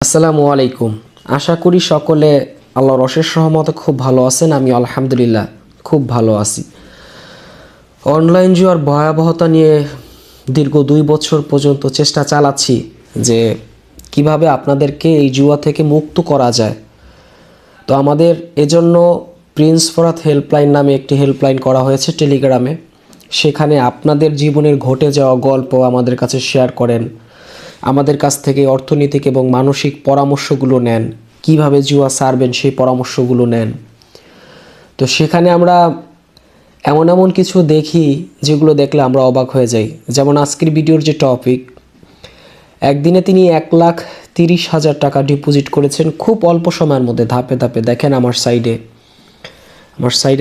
আসসালামু আলাইকুম। আশা করি সকলে আল্লাহর অশেষ রহমতে খুব ভালো আছেন। আমি আলহামদুলিল্লাহ খুব ভালো আছি। অনলাইন জুয়ার ভয়াবহতা নিয়ে দীর্ঘ 2 বছর পর্যন্ত চেষ্টা চালাচ্ছি যে কিভাবে আপনাদেরকে এই জুয়া থেকে মুক্ত করা যায়। তো আমাদের এজন্য প্রিন্স ফরাত হেল্পলাইন নামে একটি হেল্পলাইন করা হয়েছে টেলিগ্রামে। সেখানে আপনাদের জীবনের ঘটে যাওয়া গল্প আমাদের কাছে শেয়ার করেন, আমাদের কাছ থেকে অর্থনৈতিক এবং মানসিক পরামর্শগুলো নেন, কিভাবে জুয়া ছাড়বেন সেই পরামর্শগুলো নেন। তো সেখানে আমরা এমন এমন কিছু দেখি যেগুলো দেখলে আমরা অবাক হয়ে যাই। যেমন আজকের ভিডিওর যে টপিক, একদিনে তিনি 1,30,000 টাকা ডিপোজিট করেছেন খুব অল্প সময়ের মধ্যে, ধাপে ধাপে। দেখেন আমার সাইডে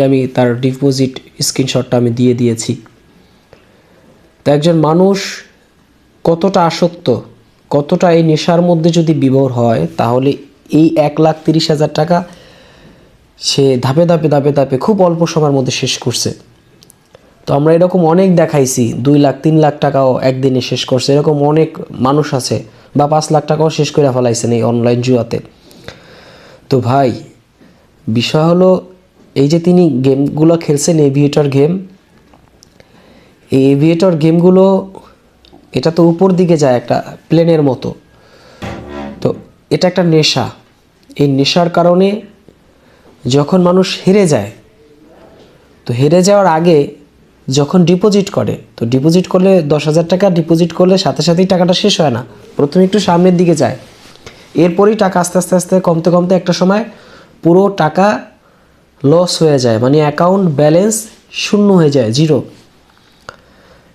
আমি তার ডিপোজিট স্ক্রিনশটটা আমি দিয়ে দিয়েছি। তো একজন মানুষ কতটা আসক্ত, কতটা এই নেশার মধ্যে যদি বিভোর হয়, তাহলে এই 1,30,000 টাকা সে ধাপে ধাপে ধাপে ধাপে খুব অল্প সময়ের মধ্যে শেষ করছে। তো আমরা এরকম অনেক দেখাইছি, 2 লাখ 3 লাখ টাকাও একদিনে শেষ করছে, এরকম অনেক মানুষ আছে, বা 5 লাখ টাকাও শেষ করে ফেলাইছেন এই অনলাইন জুয়াতে। তো ভাই, বিষয় হলো এই যে তিনি গেমগুলো খেলছেন, এভিয়েটর গেম, এই এভিয়েটর গেমগুলো এটা তো উপর দিকে যায় একটা প্লেনের মতো। তো এটা একটা নেশা। এই নেশার কারণে যখন মানুষ হেরে যায়, তো হেরে যাওয়ার আগে যখন ডিপোজিট করে, তো ডিপোজিট করলে 10,000 টাকা ডিপোজিট করলে সাথে সাথেই টাকাটা শেষ হয় না, প্রথমে একটু সামনের দিকে যায়, এরপরই টাকা আস্তে আস্তে আস্তে কমতে কমতে একটা সময় পুরো টাকা লস হয়ে যায়, মানে অ্যাকাউন্ট ব্যালেন্স শূন্য হয়ে যায়, জিরো।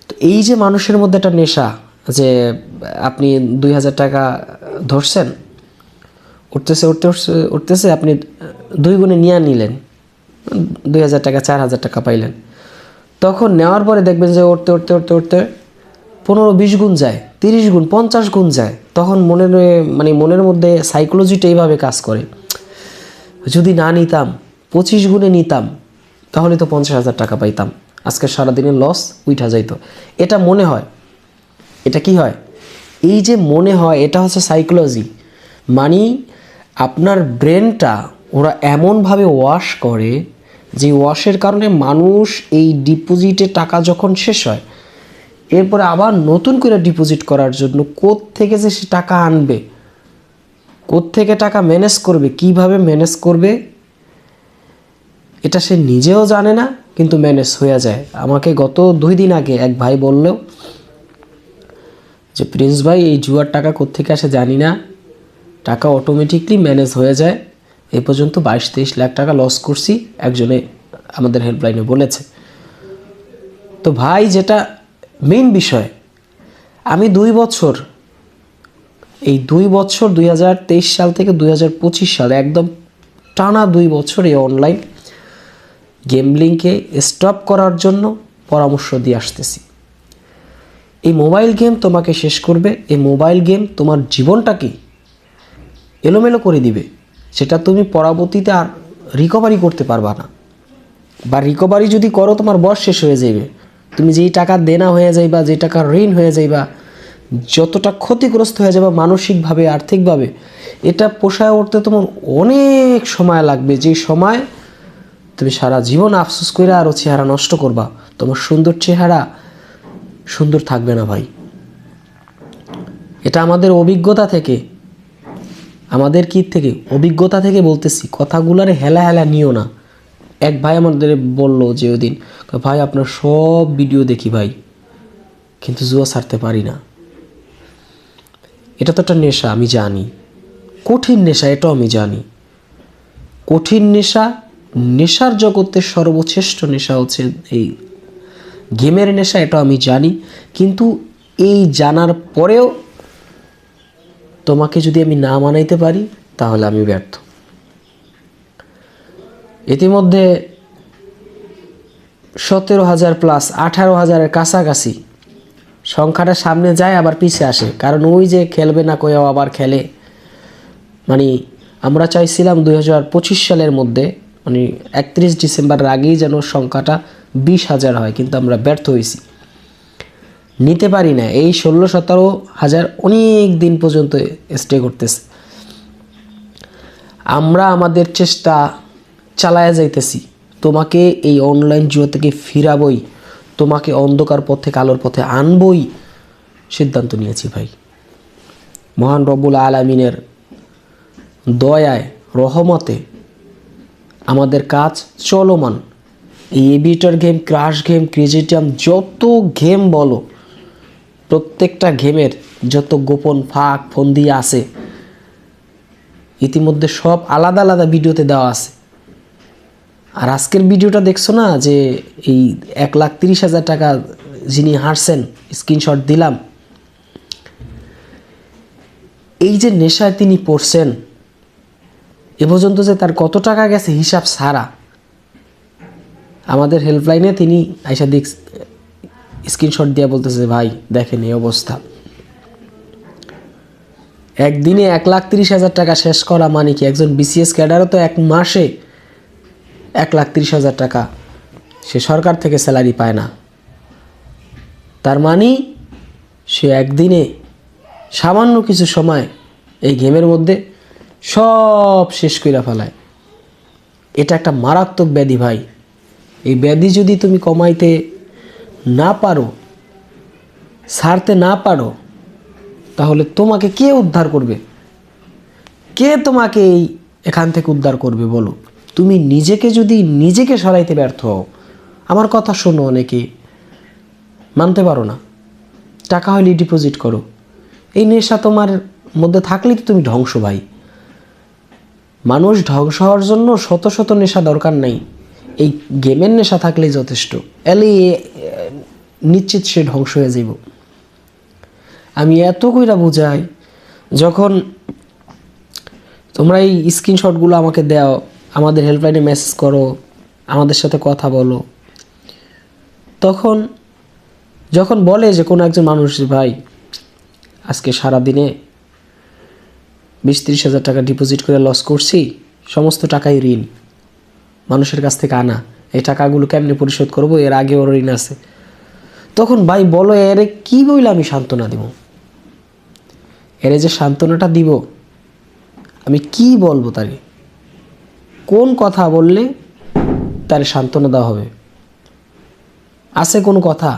তো এই যে মানুষের মধ্যে একটা নেশা, যে আপনি 2,000 টাকা ধরছেন, উঠতেছে উঠতেছে উঠতেছে, আপনি 2 গুণে নিয়ে নিলেন, 2,000 টাকা 4,000 টাকা পাইলেন। তখন নেওয়ার পরে দেখবেন যে উঠতে উঠতে উঠতে উঠতে 15-20 গুণ যায়, 30 গুণ 50 গুণ যায়। তখন মনের মধ্যে সাইকোলজিটা এইভাবে কাজ করে, যদি না নিতাম, 25 গুণে নিতাম, তাহলে তো 50,000 টাকা পাইতাম, আজকে সারাদিনের লস উঠা যাইতো। এটা মনে হয়। এটা কি হয়? এই যে মনে হয়, এটা হচ্ছে সাইকোলজি। মানে আপনার ব্রেনটা ওরা এমনভাবে ওয়াশ করে, যে ওয়াশের কারণে মানুষ এই ডিপোজিটে টাকা যখন শেষ হয়, এরপরে আবার নতুন করে ডিপোজিট করার জন্য কোত্থেকে যে সে টাকা আনবে, কোত্থেকে টাকা ম্যানেজ করবে, কিভাবে ম্যানেজ করবে, এটা সে নিজেও জানে না, কিন্তু ম্যানেজ হয়ে যায়। আমাকে গত 2 দিন আগে এক ভাই বলল যে প্রিন্স ভাই, এই জুয়ার টাকা কোত্থেকে আসে জানি না, টাকা অটোমেটিকলি ম্যানেজ হয়ে যায়। এই পর্যন্ত 22-23 লাখ টাকা লস করছি, একজনে আমাদের হেল্পলাইনে বলেছে। তো ভাই, যেটা মেইন বিষয়, আমি 2 বছর, এই 2 বছর 2023 সাল থেকে 2025 সাল, একদম টানা 2 বছর এই অনলাইন গেমলিংকে স্টপ করার জন্য পরামর্শ দিয়ে আসতেছি। এই মোবাইল গেম তোমাকে শেষ করবে, এই মোবাইল গেম তোমার জীবনটাকে এলোমেলো করে দিবে, সেটা তুমি পরবর্তীতে আর রিকভারি করতে পারবা না। বা রিকভারি যদি করো, তোমার বয়স শেষ হয়ে যাবে, তুমি যেই টাকা দেনা হয়ে যাইবা, যে টাকা ঋণ হয়ে যাইবা, যতটা ক্ষতিগ্রস্ত হয়ে যাবে মানসিকভাবে, আর্থিকভাবে, এটা পোষায় উঠতে তোমার অনেক সময় লাগবে, যে সময় তুমি সারা জীবন আফসোস করে আরও চেহারা নষ্ট করবা। তোমার সুন্দর চেহারা সুন্দর থাকবে না ভাই। এটা আমাদের অভিজ্ঞতা থেকে, অভিজ্ঞতা থেকে বলতেছি, কথাগুলার হেলা হেলা নিও না। এক ভাই আমাদের বলল যে ওই দিন, ভাই আপনার সব ভিডিও দেখি ভাই, কিন্তু জুয়া ছাড়তে পারি না। এটা তো একটা নেশা, আমি জানি, কঠিন নেশা, এটাও আমি জানি। কঠিন নেশা, নেশার জগতের সর্বশ্রেষ্ঠ নেশা হচ্ছে এই গেমের নেশা, এটাও আমি জানি। কিন্তু এই জানার পরেও তোমাকে যদি আমি না মানাইতে পারি, তাহলে আমি ব্যর্থ। ইতিমধ্যে 17,000 প্লাস, 18,000-এর কাছাকাছি সংখ্যাটা সামনে যায়, আবার পিছিয়ে আসে, কারণ ওই যে খেলবে না কয়েও আবার খেলে। মানে আমরা চাইছিলাম 2025 সালের মধ্যে, মানে 31 ডিসেম্বরের আগেই যেন সংখ্যাটা 20,000 হয়, কিন্তু আমরা ব্যর্থ হয়েছি, নিতে পারি না। এই 16-17 হাজার অনেক দিন পর্যন্ত স্টে করতেছে। আমরা আমাদের চেষ্টা চালায়া যাইতেছি, তোমাকে এই অনলাইন জুয়া থেকে ফিরাবই, তোমাকে অন্ধকার পথ থেকে আলোর পথে আনবই সিদ্ধান্ত নিয়েছি ভাই। মহান রব্বুল আলামিনের দয়ায় রহমতে আমাদের কাজ চলমান। এই এভিয়েটর গেম, ক্রাশ গেম, ক্রেজিটিয়াম, যত গেম বলো, প্রত্যেকটা গেমের যত গোপন ফাঁক ফন্দি আছে ইতিমধ্যে সব আলাদা আলাদা ভিডিওতে দেওয়া আছে। আর আজকের ভিডিওটা দেখছো না, যে এই 1,30,000 টাকা যিনি হারছেন, স্ক্রিনশট দিলাম। এই যে নেশায় তিনি পড়ছেন, এ পর্যন্ত যে তার কত টাকা গেছে হিসাব ছাড়া, আমাদের হেল্পলাইনে তিনি আইসা দেখ স্ক্রিনশট দিয়ে বলতেছে, ভাই দেখেন এই অবস্থা। একদিনে 1,30,000 টাকা শেষ করা মানে কি? একজন বিসিএস ক্যাডারও তো এক মাসে 1,30,000 টাকা সে সরকার থেকে স্যালারি পায় না। তার মানে সে একদিনে সামান্য কিছু সময় এই গেমের মধ্যে সব শেষ করে ফেলায়। এটা একটা মারাত্মক ব্যাধি ভাই। এই ব্যাধি যদি তুমি কমাইতে না পারো, ছাড়তে না পারো, তাহলে তোমাকে কে উদ্ধার করবে? কে তোমাকে এখান থেকে উদ্ধার করবে বলো? তুমি নিজেকে যদি নিজেকে সরাইতে ব্যর্থ হও, আমার কথা শোনো, অনেকে মানতে পারো না, টাকা হলে ডিপোজিট করো। এই নেশা তোমার মধ্যে থাকলেই তো তুমি ধ্বংস ভাই। মানুষ ধ্বংস হওয়ার জন্য শত শত নেশা দরকার নাই, এই গেমের নেশা থাকলেই যথেষ্ট। এলে নিশ্চিত সে ধ্বংস হয়ে যাইব। আমি এত কইরা বুঝাই, যখন তোমরা এই স্ক্রিনশটগুলো আমাকে দাও, আমাদের হেল্পলাইনে মেসেজ করো, আমাদের সাথে কথা বলো, তখন যখন বলে যে কোনো একজন মানুষ, ভাই আজকে সারাদিনে 20-30 হাজার টাকা ডিপোজিট করে লস করছি, সমস্ত টাকাই ঋণ, মানুষের কাছ থেকে আনা, এই টাকাগুলো কেমনে পরিশোধ করব, এর আগে ওর ঋণ আছে, তখন ভাই বলো এরে কি বইলে আমি সান্ত্বনা দিব? এরে যে সান্ত্বনাটা দিব, আমি কি বলবো তারে? কোন কথা বললে তারে সান্ত্বনা দেওয়া হবে? আছে কোনো কথা?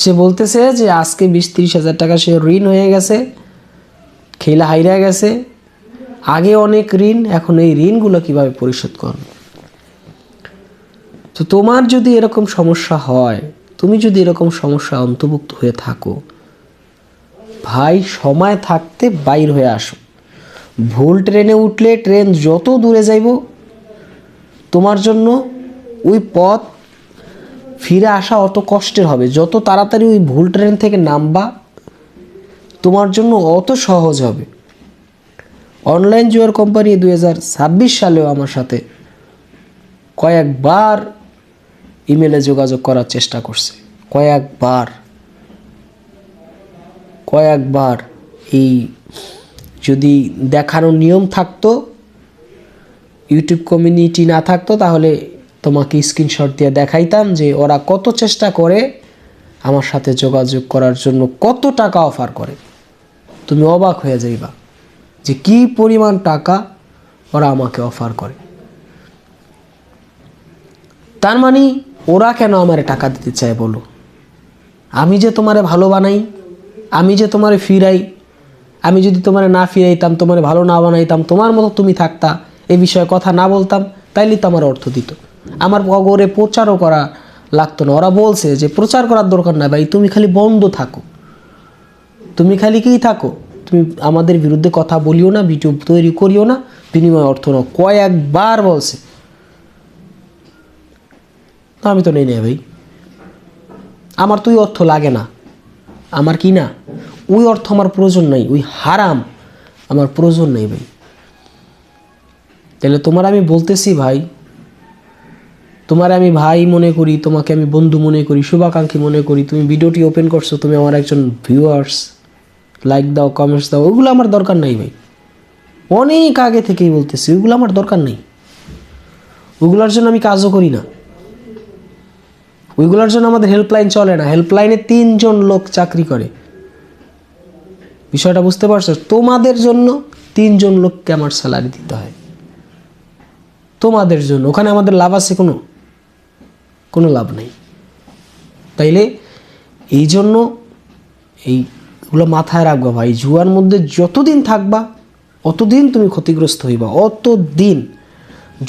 সে বলতেছে যে আজকে 20-30 হাজার টাকা সে ঋণ হয়ে গেছে, খেলা হাইরা গেছে, আগে অনেক ঋণ, এখন এই ঋণগুলো কিভাবে পরিশোধ করবে? তো তোমার যদি এরকম সমস্যা হয়, তুমি যদি এরকম সমস্যা অন্তর্ভুক্ত হয়ে থাকো, ভাই সময় থাকতে বাইর হয়ে আসো। ভুল ট্রেনে উঠলে ট্রেন যত দূরে যাইব, তোমার জন্য ওই পথ ফিরে আসা অত কষ্টের হবে। যত তাড়াতাড়ি ওই ভুল ট্রেন থেকে নামবা, তোমার জন্য অত সহজ হবে। অনলাইন জুয়ার কোম্পানি 2026 সালেও আমার সাথে কয়েকবার ইমেলে যোগাযোগ করার চেষ্টা করছে, কয়েকবার। এই যদি দেখানোর নিয়ম থাকতো, ইউটিউব কমিউনিটি না থাকতো, তাহলে তোমাকে স্ক্রিনশট দিয়ে দেখাইতাম যে ওরা কত চেষ্টা করে আমার সাথে যোগাযোগ করার জন্য, কত টাকা অফার করে। তুমি অবাক হয়ে যাইবা যে কি পরিমাণ টাকা ওরা আমাকে অফার করে। তার মানে ওরা কেন আমারে টাকা দিতে চায় বলো? আমি যে তোমারে ভালো বানাই, আমি যে তোমারে ফিরাই, আমি যদি তোমারে না ফিরাইতাম, তোমারে ভালো না বানাইতাম, তোমার মতো তুমি থাকতা, এই বিষয়ে কথা না বলতাম, তাইলে তো আমার অর্থ দিত। আমার ওরে প্রচারও করা লাগতো না। ওরা বলছে যে প্রচার করার দরকার না ভাই, তুমি খালি বন্ধ থাকো, তুমি খালি কি থাকো, তুমি আমাদের বিরুদ্ধে কথা বলিও না, ভিডিও তৈরি করিও না, বিনিময় অর্থ নাও, কয়েকবার বলছে। আমি তো নেই না ভাই, আমার তো ওই অর্থ লাগে না, আমার কি না ওই অর্থ আমার প্রয়োজন নাই, ওই হারাম আমার প্রয়োজন নেই ভাই। তাহলে তোমার আমি বলতেছি ভাই, তোমার আমি ভাই মনে করি, তোমাকে আমি বন্ধু মনে করি, শুভাকাঙ্ক্ষী মনে করি, তুমি ভিডিওটি ওপেন করছো, তুমি আমার একজন ভিউয়ার্স, লাইক দাও, কমেন্টস দাও, ওগুলো আমার দরকার নাই ভাই। অনেক আগে থেকেই বলতেছি, ওইগুলো আমার দরকার নেই, ওইগুলোর জন্য আমি কাজও করি না, ওইগুলোর জন্য আমাদের হেল্পলাইন চলে না। হেল্পলাইনে 3 জন লোক চাকরি করে, বিষয়টা বুঝতে পারছো? তোমাদের জন্য 3 জন লোককে আমার স্যালারি দিতে হয়। তোমাদের জন্য। ওখানে আমাদের লাভ আছে কোনো? কোনো লাভ নেই। তাইলে এই জন্য এইগুলো মাথায় রাখবা ভাই, জুয়ার মধ্যে যতদিন থাকবা অতদিন তুমি ক্ষতিগ্রস্ত হইবা, অতদিন।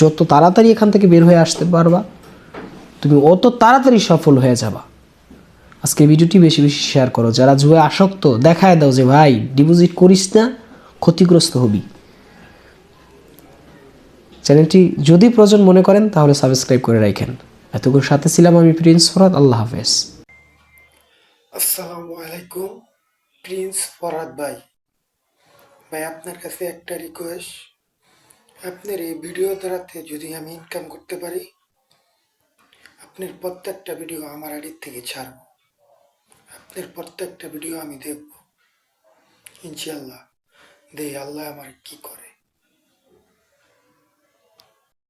যত তাড়াতাড়ি এখান থেকে বের হয়ে আসতে পারবা তুমি অত তাড়াতাড়ি সফল হয়ে যাবা। আজকে ভিডিওটি বেশি বেশি শেয়ার করো। যারা জুয়ায় আসক্ত দেখায় দাও যে ভাই ডিপোজিট করিস না, ক্ষতিগ্রস্ত হবি। চ্যানেলটি যদি প্রয়োজন মনে করেন তাহলে সাবস্ক্রাইব করে রাখেন। এতক্ষণ সাথে ছিলাম আমি প্রিন্স ফরহাদ। আল্লাহ হাফেজ। আসসালামু আলাইকুম। প্রিন্স ফরহাদ ভাই, আপনার কাছে একটা রিকোয়েস্ট, আপনার এই ভিডিও দ্বারাতে যদি আমি ইনকাম করতে পারি, আপনার প্রত্যেকটা ভিডিও আমার আইডি থেকে ছাড়ব, আপনার প্রত্যেকটা ভিডিও আমি দেখব ইনশাআল্লাহ। আল্লাহ আমার কি করে।